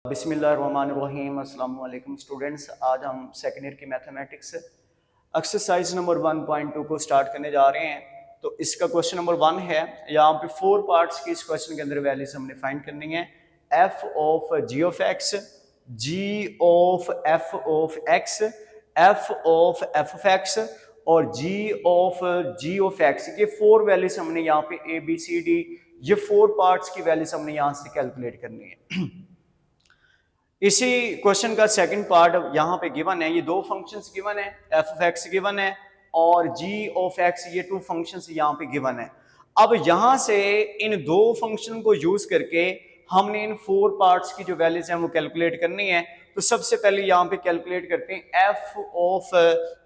बिस्मिल्लाहिर्रहमानिर्रहीम। अस्सलाम वालेकुम स्टूडेंट्स, आज हम सेकेंड ईयर की मैथमेटिक्स एक्सरसाइज नंबर 1.2 को स्टार्ट करने जा रहे हैं। तो इसका क्वेश्चन नंबर 1 है। यहाँ पे 4 पार्ट्स की इस क्वेश्चन के अंदर वैल्यूज हमने फाइंड करनी है। F of g of x, g of f of x, f of x और जी ऑफ एक्स। ये 4 वैल्यूज हमने यहाँ पे ए बी सी डी, ये 4 पार्ट्स की वैल्यूज हमने यहाँ से कैलकुलेट करनी है। इसी क्वेश्चन का सेकंड पार्ट यहाँ पे गिवन है। ये 2 फंक्शंस गिवन है, एफ ऑफ एक्स गिवन है और जी ऑफ एक्स, ये 2 फंक्शंस यहाँ पे गिवन है। अब यहाँ से इन 2 फंक्शन को यूज करके हमने इन 4 पार्ट्स की जो वैल्यूज हैं वो कैलकुलेट करनी है। तो सबसे पहले यहाँ पे कैलकुलेट करते हैं f of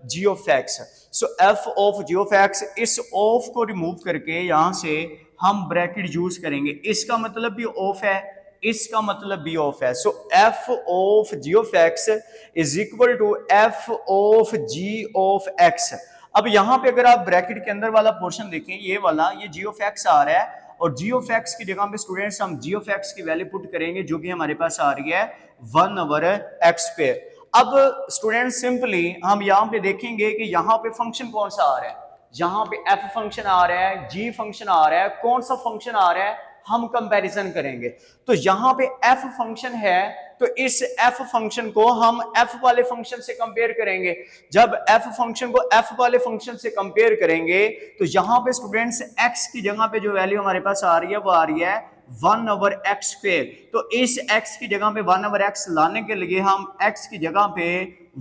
g of x. So f of g of x, इस ऑफ को रिमूव करके यहाँ से हम ब्रैकेट यूज करेंगे। इसका मतलब भी ऑफ है, इसका मतलब भी ऑफ है। So f of g of x is equal to f of g of x. अब यहां पे अगर आप ब्रैकेट के अंदर वाला पोर्शन देखें, ये वाला, ये जी ऑफ एक्स आ रहा है और जी ऑफ एक्स की जगह पे स्टूडेंट्स हम जी ऑफ एक्स की वैल्यू पुट करेंगे जो कि हमारे पास आ रही है 1/x²। अब स्टूडेंट सिंपली हम यहां पे देखेंगे कि यहां पे फंक्शन कौन सा आ रहा है। यहां पे एफ फंक्शन आ रहा है, जी फंक्शन आ रहा है, कौन सा फंक्शन आ रहा है हम कंपैरिजन करेंगे। तो यहां पे f फंक्शन है तो इस f फंक्शन को हम f वाले फंक्शन से कंपेयर करेंगे। जब f फंक्शन को f वाले फंक्शन से कंपेयर करेंगे तो यहां पे स्टूडेंट्स x की जगह पे जो वैल्यू हमारे पास आ रही है वो आ रही है 1/x²। तो इस x की जगह पे 1/x लाने के लिए हम x की जगह पे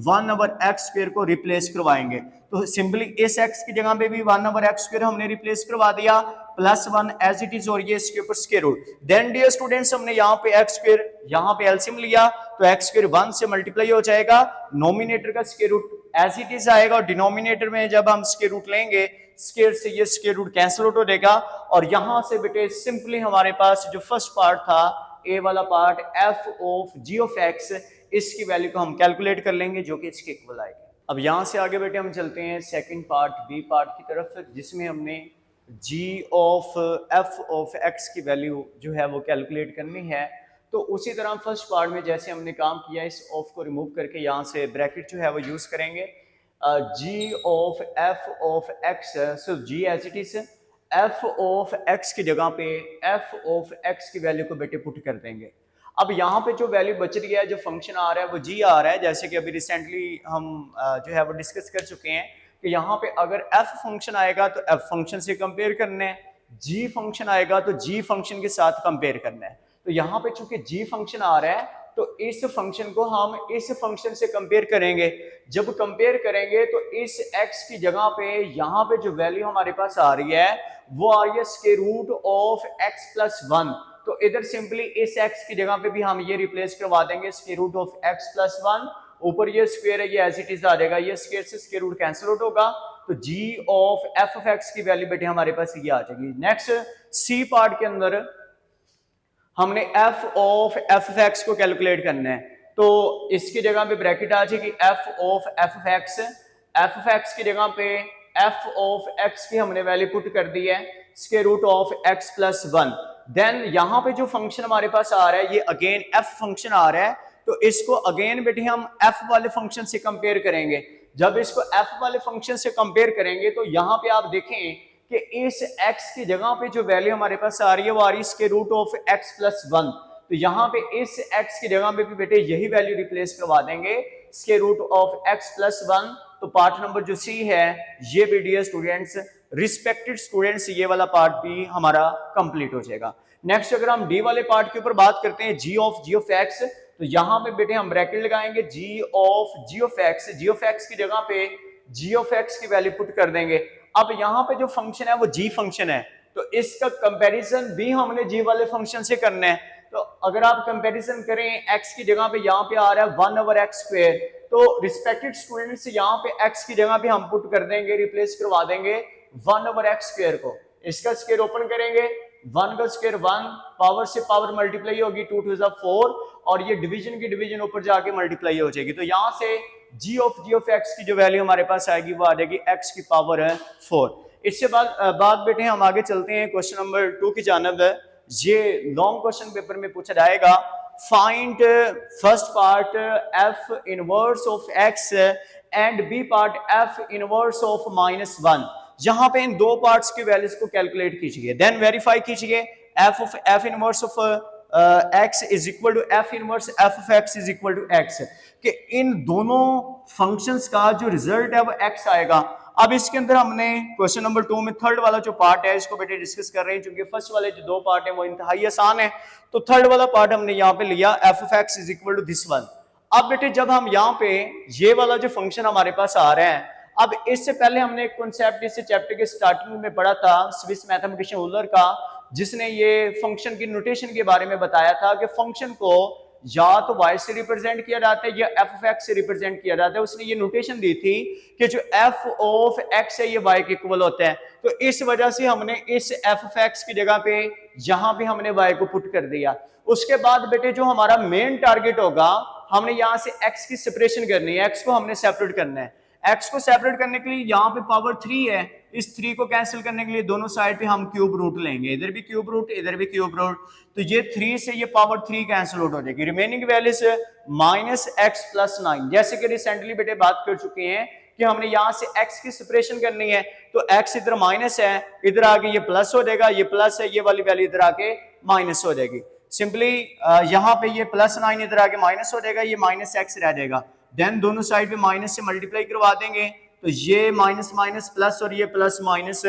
1/x² को रिप्लेस करवाएंगे। तो सिंपली इस x की जगह पे भी 1/x² हमने रिप्लेस करवा दिया, +1 एज इट इज और ये इसके ऊपर square root. Then dear students हमने यहाँ पे x² यहाँ पे एलसीएम लिया तो x² 1 से मल्टीप्लाई हो जाएगा, नोमिनेटर का square root as it is आएगा और डिनोमिनेटर में जब हम स्क्वायर रूट लेंगे स्क्वायर से ये स्क्वायर रूट कैंसिल आउट हो जाएगा। और यहां से बेटे सिंपली हमारे पास जो फर्स्ट पार्ट था ए वाला part f of g of x, इसकी वैल्यू को हम कैलकुलेट कर लेंगे जो कि इसके इक्वल आएगी। अब यहां से आगे बेटे हम चलते हैं सेकंड पार्ट बी पार्ट की तरफ, जिसमें हमने जी ऑफ एफ ऑफ एक्स की वैल्यू जो है वो कैलकुलेट करनी है। तो उसी तरह फर्स्ट पार्ट में जैसे हमने काम किया, इस ऑफ को रिमूव करके यहाँ से ब्रैकेट जो है वो यूज करेंगे। G of f of x, so g as it is, f of x की जगह पे एफ ऑफ एक्स की वैल्यू को बेटे पुट कर देंगे। अब यहाँ पे जो वैल्यू बच रही है, जो फंक्शन आ रहा है वो जी आ रहा है, जैसे कि अभी रिसेंटली हम जो है वो डिस्कस कर चुके हैं कि यहाँ पे अगर f फंक्शन आएगा तो f फंक्शन से कंपेयर करना है, g फंक्शन आएगा तो g फंक्शन के साथ कंपेयर करना है। तो यहाँ पे चूंकि g फंक्शन आ रहा है तो इस फंक्शन को हम इस फंक्शन से कंपेयर करेंगे। जब कंपेयर करेंगे तो इस x की जगह पे यहाँ पे जो वैल्यू हमारे पास आ रही है वो आ रही है स्क्वायर रूट ऑफ x+1। तो इधर सिंपली इस x की जगह पे भी हम ये रिप्लेस करवा देंगे स्क्वायर रूट ऑफ x+1, ऊपर ये स्क्वायर है ये एज इट इज आ जाएगा, ये स्क्वायर से स्क्वायर रूट कैंसिल आउट होगा। तो g of f of x की वैल्यू बेटे हमारे पास ये आ जाएगी। नेक्स्ट सी पार्ट के अंदर हमने f ऑफ x को कैलकुलेट करना है। तो इसकी जगह पे ब्रैकेट आ जाएगी f ऑफ x की जगह पे f ऑफ x की हमने वैल्यू पुट कर दी है square root of x+1। Then यहाँ पे जो फंक्शन हमारे पास आ रहा है ये अगेन f फंक्शन आ रहा है, तो इसको अगेन बेटे हम f वाले फंक्शन से कंपेयर करेंगे। जब इसको f वाले फंक्शन से कंपेयर करेंगे तो यहाँ पे आप देखें कि इस x की जगह पे जो वैल्यू हमारे पास आ रही है वो आ रही है स्क्वायर रूट ऑफ x+1। तो यहाँ पे इस x की जगह पे भी बेटे यही वैल्यू रिप्लेस करवा देंगे स्क्वायर रूट ऑफ x+1। तो पार्ट नंबर जो सी है ये भी डियर स्टूडेंट्स, रिस्पेक्टेड स्टूडेंट्स, ये वाला पार्ट भी हमारा कंप्लीट हो जाएगा। नेक्स्ट अगर हम डी वाले पार्ट के ऊपर बात करते हैं जी ऑफ एक्स, तो यहां पे बेटे हम ब्रैकेट लगाएंगे जी ऑफ एक्स की जगह पे जी ऑफ एक्स की वैल्यू पुट कर देंगे। अब यहाँ पे जो फंक्शन है वो जी फंक्शन है, तो इसका कंपैरिजन भी हमने जी वाले फंक्शन से करना है। तो अगर आप कंपैरिजन करें x की जगह पे यहाँ पे आ रहा है 1/x², तो रिस्पेक्टेड स्टूडेंट्स यहाँ पे x की जगह पे हम पुट कर देंगे, रिप्लेस करवा देंगे 1/x² को। इसका स्क्वायर ओपन करेंगे, 1 का स्क्वायर 1, पावर से पावर मल्टीप्लाई होगी 2 2 4, और ये डिवीजन की डिवीजन ऊपर जाके मल्टीप्लाई हो जाएगी। तो यहाँ से जी ऑफ एक्स की जो वैल्यू हमारे पास आएगी वो आ जाएगी x की पावर है 4। इससे बाद बेटे हम आगे चलते हैं क्वेश्चन नंबर 2 की जानब। ये लॉन्ग क्वेश्चन पेपर में पूछा जाएगा find first part f inverse of x and B part f inverse of -1। यहां पे इन दो पार्ट्स की वैल्यूज को कैलकुलेट कीजिए, देन वेरीफाई कीजिए f inverse of x is equal to f inverse f of x is equal to x, कि इन दोनों फंक्शंस का जो रिजल्ट है वो एक्स आएगा। अब इसके अंदर हमने क्वेश्चन नंबर 2 में थर्ड वाला जो पार्ट है इसको बेटे डिस्कस कर रहे हैं, क्योंकि फर्स्ट वाले जो दो पार्ट है वो इंतहाई आसान है। तो थर्ड वाला पार्ट हमने यहाँ पे लिया f of x is equal to this one. अब बेटे जब हम यहाँ पे ये वाला जो फंक्शन हमारे पास आ रहा है, अब इससे पहले हमने एक कॉन्सेप्ट इस चैप्टर के स्टार्टिंग में पढ़ा था स्विस मैथमेटिशियन वुलर का, जिसने ये फंक्शन की नोटेशन के बारे में बताया था कि फंक्शन को या तो y से रिप्रेजेंट किया जाता है या f ऑफ x से रिप्रेजेंट किया जाता है। उसने ये नोटेशन दी थी कि जो f ऑफ x है ये y के इक्वल होता है। तो इस वजह से हमने इस f ऑफ x की जगह पे यहां पे हमने y को पुट कर दिया। उसके बाद बेटे जो हमारा मेन टारगेट होगा, हमने यहां से x की सेपरेशन करनी है, x को हमने सेपरेट करना है। x को सेपरेट करने के लिए यहाँ पे पावर 3 है, इस 3 को कैंसिल करने के लिए दोनों साइड पे हम क्यूब रूट लेंगे, इधर भी क्यूब रूट इधर भी क्यूब रूट, तो ये 3 से ये पावर 3 कैंसिल आउट हो जाएगी। रिमेनिंग वैल्यूज -x + 9, जैसे कि रिसेंटली बेटे बात कर चुके हैं कि हमने यहाँ से x की सेपरेशन करनी है, तो x इधर माइनस है, इधर आके ये प्लस हो जाएगा, ये प्लस है, ये वाली वैल्यू इधर आके माइनस हो जाएगी। सिंपली यहाँ पे ये +9 इधर आके माइनस हो जाएगा, ये -x रह जाएगा। देन दोनों साइड पे माइनस से मल्टीप्लाई करवा देंगे, तो ये माइनस माइनस प्लस और ये प्लस माइनस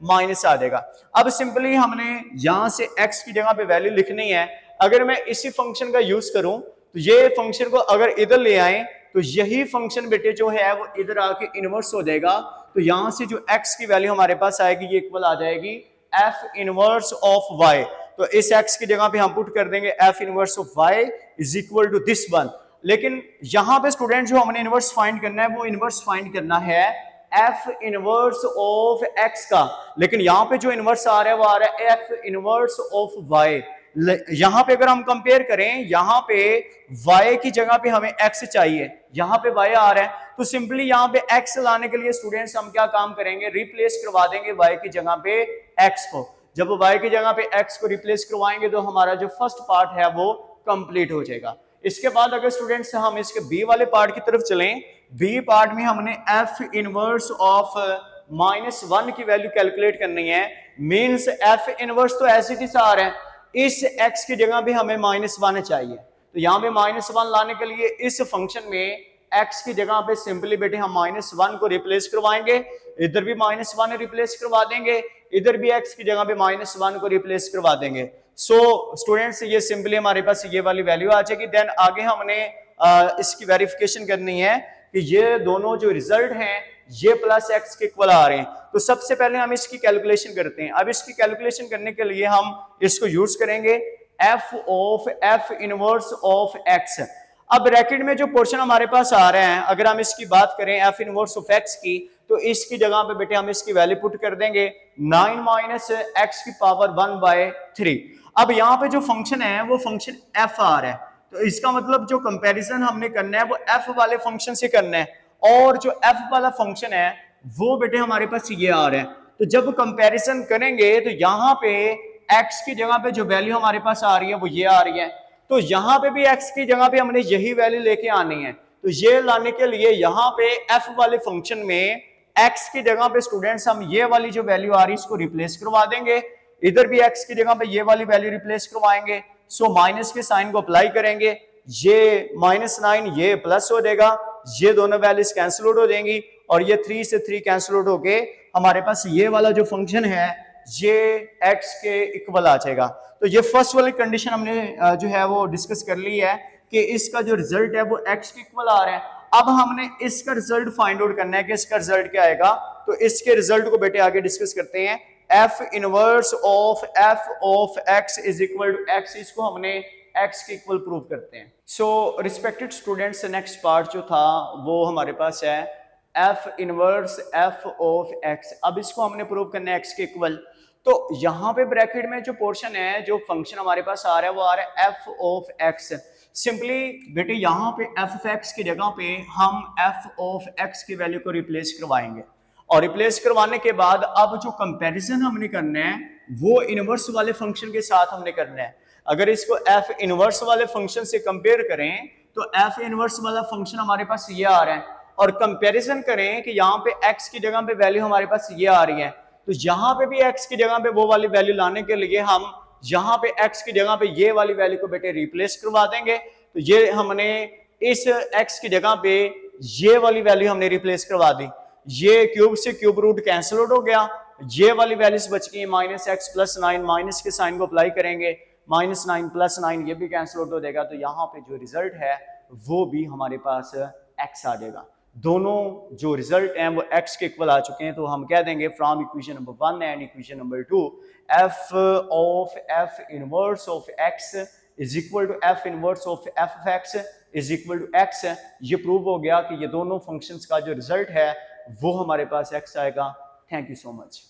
माइनस आ जाएगा। अब सिंपली हमने यहां से x की जगह पे वैल्यू लिखनी है। अगर मैं इसी फंक्शन का यूज करूं तो ये फंक्शन को अगर इधर ले आए तो यही फंक्शन बेटे जो है वो इधर आके इनवर्स हो जाएगा। तो यहां से जो x की वैल्यू हमारे पास आएगी ये इक्वल आ जाएगी f इनवर्स ऑफ y। तो इस x की जगह पे हम पुट कर देंगे f inverse of y is equal to this one. लेकिन यहां पे स्टूडेंट जो हमने इनवर्स फाइंड करना है वो इनवर्स फाइंड करना है f इनवर्स ऑफ x का, लेकिन यहां पे जो इनवर्स आ रहा है वो आ रहा है f इनवर्स ऑफ y। यहां पे अगर हम कंपेयर करें, यहां पे y की जगह पे हमें x चाहिए, यहां पे y आ रहा है, तो सिंपली यहां पे x लाने के लिए स्टूडेंट्स हम क्या काम करेंगे, रिप्लेस करवा देंगे y की जगह पे x को। जब y की जगह पे x को रिप्लेस करवाएंगे तो हमारा जो फर्स्ट पार्ट है वो कंप्लीट हो जाएगा। इसके बाद अगर स्टूडेंट्स हम इसके बी वाले पार्ट की तरफ चलें, बी पार्ट में हमने f इनवर्स ऑफ -1 की वैल्यू कैलकुलेट करनी है। मींस f इनवर्स तो ऐसे ही आ रहा है, इस x की जगह भी हमें -1 चाहिए। तो यहां पे -1 लाने के लिए इस फंक्शन में x की जगह पे सिंपली बेटे हम -1 को रिप्लेस करवाएंगे, इधर भी -1 रिप्लेस करवा देंगे, इधर भी x की जगह पे -1 को रिप्लेस करवा देंगे। सो स्टूडेंट्स ये सिंपली हमारे पास ये वाली वैल्यू आ जाएगी। देन आगे हमने इसकी वेरिफिकेशन करनी है कि ये दोनों जो रिजल्ट हैं ये +x के इक्वल आ रहे हैं। तो सबसे पहले हम इसकी कैलकुलेशन करते हैं। अब इसकी कैलकुलेशन करने के लिए हम इसको यूज करेंगे f of f inverse of x। अब ब्रैकेट में जो पोर्शन हमारे पास आ रहे हैं, अगर हम इसकी बात करें f इनवर्स ऑफ x की, तो इसकी जगह पे बेटे हम इसकी वैल्यू पुट कर देंगे 9 - x की पावर 1/3। अब यहाँ पे जो फंक्शन है वो फंक्शन f आ रहा है, तो इसका मतलब जो कंपैरिजन हमने करना है वो f वाले फंक्शन से करना है, और जो f वाला फंक्शन है वो बेटे हमारे पास ये आ रहा है। तो जब कंपैरिजन करेंगे तो यहाँ पे x की जगह पे जो वैल्यू हमारे पास आ रही है वो ये आ रही है, तो यहाँ पे भी x की जगह पे हमने यही वैल्यू लेके आनी है। तो ये लाने के लिए यहाँ पे f वाले फंक्शन में x की जगह पे स्टूडेंट्स हम ये वाली जो वैल्यू आ रही है इसको रिप्लेस करवा देंगे, इधर भी x की जगह पे ये वाली वैल्यू रिप्लेस करवाएंगे। सो माइनस के साइन को अप्लाई करेंगे, ये -9 ये प्लस हो जाएगा, ये दोनों वैल्यूज कैंसिल आउट हो जाएंगी, और ये 3 से 3 कैंसिल आउट होके हमारे पास ये वाला जो फंक्शन है ये x के इक्वल आ जाएगा। तो ये फर्स्ट वाली कंडीशन हमने जो है वो डिस्कस कर ली है कि इसका जो रिजल्ट है वो x के इक्वल आ रहा है। अब हमने इसका रिजल्ट फाइंड आउट करना है कि इसका रिजल्ट क्या आएगा। तो इसके रिजल्ट को बेटे आगे डिस्कस करते हैं। f inverse of f of x is equal to x, इसको हमने x के इक्वल प्रूव करते हैं। So respected students, next part जो था वो हमारे पास है f inverse f of x। अब इसको हमने प्रूव करना है x के इक्वल। तो यहाँ पे ब्रैकेट में जो पोर्शन है, जो फंक्शन हमारे पास आ रहा है वो आ रहा है f ऑफ x। सिंपली बेटे यहाँ पे f ऑफ x की जगह पे हम f ऑफ x की वैल्यू को रिप्लेस करवाएंगे, और रिप्लेस करवाने के बाद अब जो कंपैरिजन हमने करना है वो इनवर्स वाले फंक्शन के साथ हमने करना है। अगर इसको एफ इनवर्स वाले फंक्शन से कंपेयर करें तो एफ इनवर्स वाला फंक्शन हमारे पास ये आ रहा है, और कंपैरिजन करें कि यहाँ पे x की जगह पे वैल्यू हमारे पास ये आ रही है, तो यहाँ पे भी x की जगह पे वो वाली वैल्यू लाने के लिए हम यहाँ पे x की जगह पे ये वाली वैल्यू को बेटे रिप्लेस करवा देंगे। तो ये हमने इस x की जगह पे ये वाली वैल्यू हमने रिप्लेस करवा दी, ये क्यूब से क्यूब रूट कैंसिल आउट हो गया, ये वाली वैल्यूज बच गई माइनस एक्स प्लस 9, माइनस के साइन को अप्लाई करेंगे, माइनस 9 प्लस 9 ये भी कैंसिल आउट हो जाएगा। तो यहाँ पे जो रिजल्ट है वो भी हमारे पास x आ जाएगा। दोनों जो रिजल्ट हैं वो x के इक्वल आ चुके हैं, तो हम कह देंगे from equation number 1 and equation number 2 f of f inverse of x is equal to f inverse of f of x is equal to x। ये प्रूव हो गया कि ये दोनों फंक्शंस का जो रिजल्ट है वो हमारे पास x आएगा। Thank you so much.